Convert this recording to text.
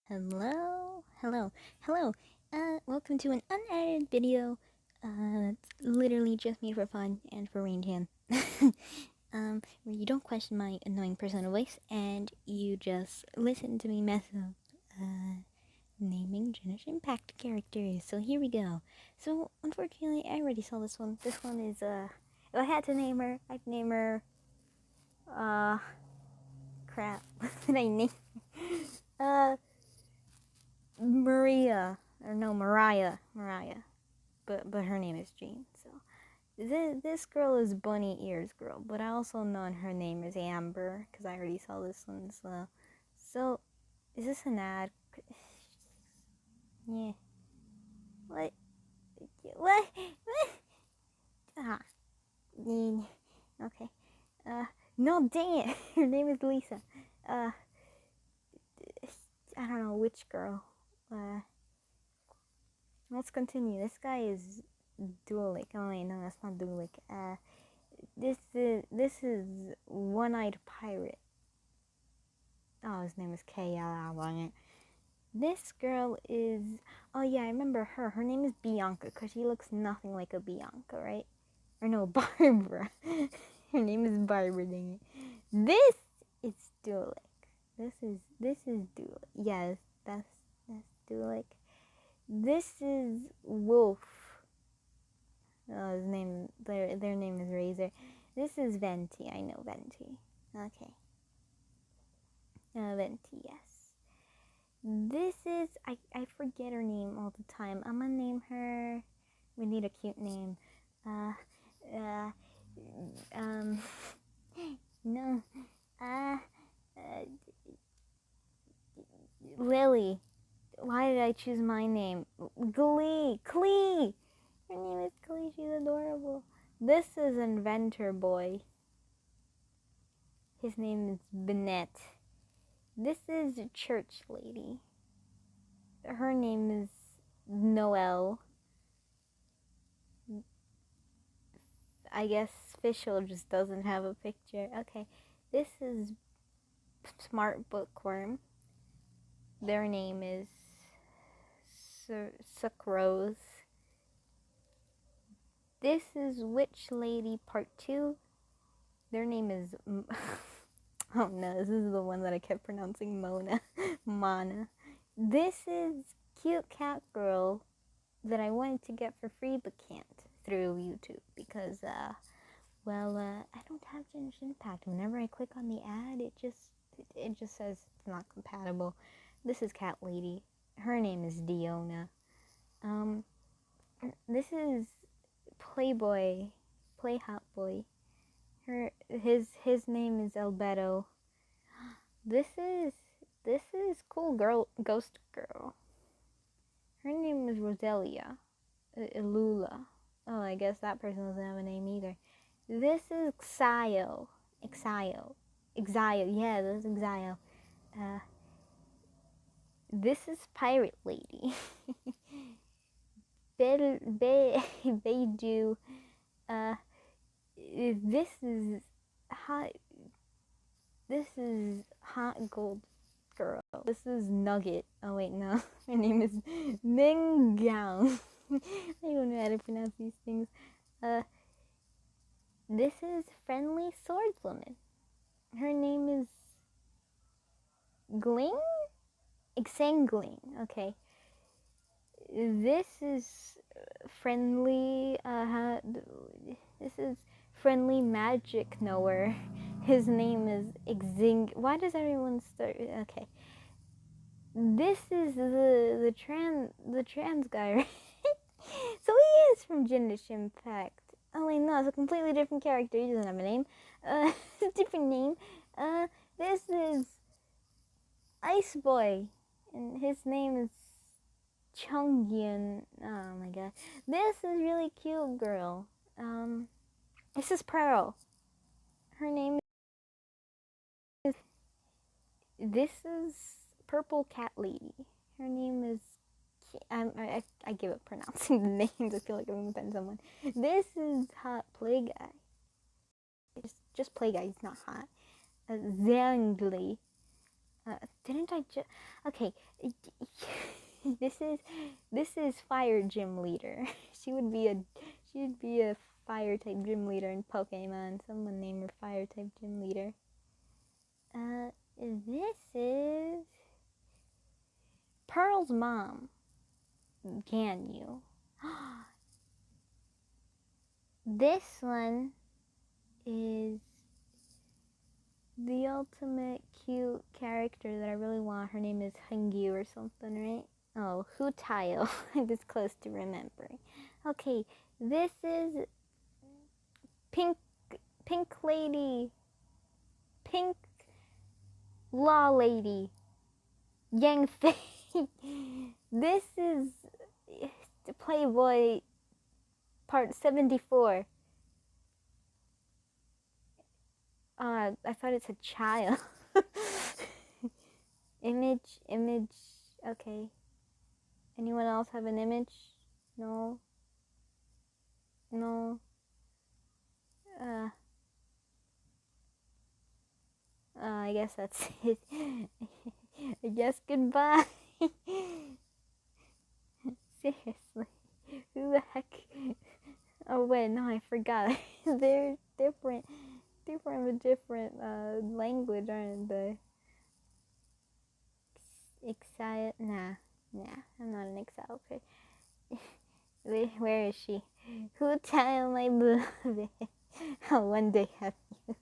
Hello. Welcome to an unedited video. It's literally just me for fun and for Raintan. Where you don't question my annoying personal voice and you just listen to me mess up, naming Genish Impact characters. So here we go. So, unfortunately, I already saw this one. This one is, if I had to name her, I'd name her, crap. What did I name her? Mariah, but her name is Jean. So this girl is Bunny Ears girl, but I also know her name is Amber because I already saw this one. So is this an ad? Yeah. What? What? Ah. Okay. No, dang it. Her name is Lisa. I don't know which girl. Let's continue. This guy is Duelik. Oh wait, no, that's not Duelik. This is One-Eyed Pirate. Oh, his name is K. Yeah, this girl is. Oh yeah, I remember her. Her name is Bianca because she looks nothing like a Bianca, right? Or no, Barbara. Her name is Barbara. Dang it. This is Duelik. This is Duelik. Yes, that's Duelik. This is Wolf. Oh, his name, their name is Razor. This is Venti. I know Venti. Okay. Venti, yes. This is, I forget her name all the time. I'm gonna name her, we need a cute name. No. Lily. Why did I choose my name? Glee. Her name is Glee. She's adorable. This is Inventor Boy. His name is Bennett. This is Church Lady. Her name is Noelle. I guess Fischl just doesn't have a picture. Okay. This is Smart Bookworm. Their name is Sucrose. This is Witch Lady Part 2. Their name is... oh no, this is the one that I kept pronouncing Mana. This is Cute Cat Girl that I wanted to get for free but can't through YouTube because, I don't have Genish Impact. Whenever I click on the ad, it just says it's not compatible. This is Cat Lady. Her name is Diona. This is Playboy, Play Hot Boy. His name is Albedo. This is Cool Girl, Ghost Girl. Her name is Roselia. Ilula. Oh, I guess that person doesn't have a name either. This is Exile. Yeah, this is Exile. This is Pirate Lady. Beibg. This is Hot Gold Girl. This is Nugget. Oh wait, no. Her name is Minggang. I don't know how to pronounce these things. This is Friendly Swordswoman. Her name is Gling? Exangling. Okay. This is Friendly, this is Friendly Magic Knower. His name is Exing. Why does everyone start? Okay. This is the trans guy, right? So he is from Genish Impact. Oh wait, no, it's a completely different character. He doesn't have a name. It's a different name. This is Ice Boy, and his name is Chungyeon. Oh my god. This is really cute girl. This is Pearl. Her name is... This is Purple Cat Lady. Her name is... I give up pronouncing the names. I feel like I'm offending someone. This is Hot Play Guy. Just Play Guy. He's not hot. Zangli. Didn't I just? Okay, this is fire gym leader. She would be a fire type gym leader in Pokemon. Someone named her fire type gym leader. This is Pearl's mom. Can you? This one is the ultimate cute character that I really want. Her name is Hungyu or something, right? Oh, Hutayo. I was close to remembering. Okay, this is Pink Lady. Pink Law Lady. Yang Fei. This is Playboy part 74. I thought it said child. Image. Okay. Anyone else have an image? No. I guess that's it. I guess goodbye. Seriously. Who the heck? Oh wait, no, I forgot. They're different with different language, aren't they? Exile? Nah, I'm not an exile. Where is she? Who tell my beloved? I'll one day have you.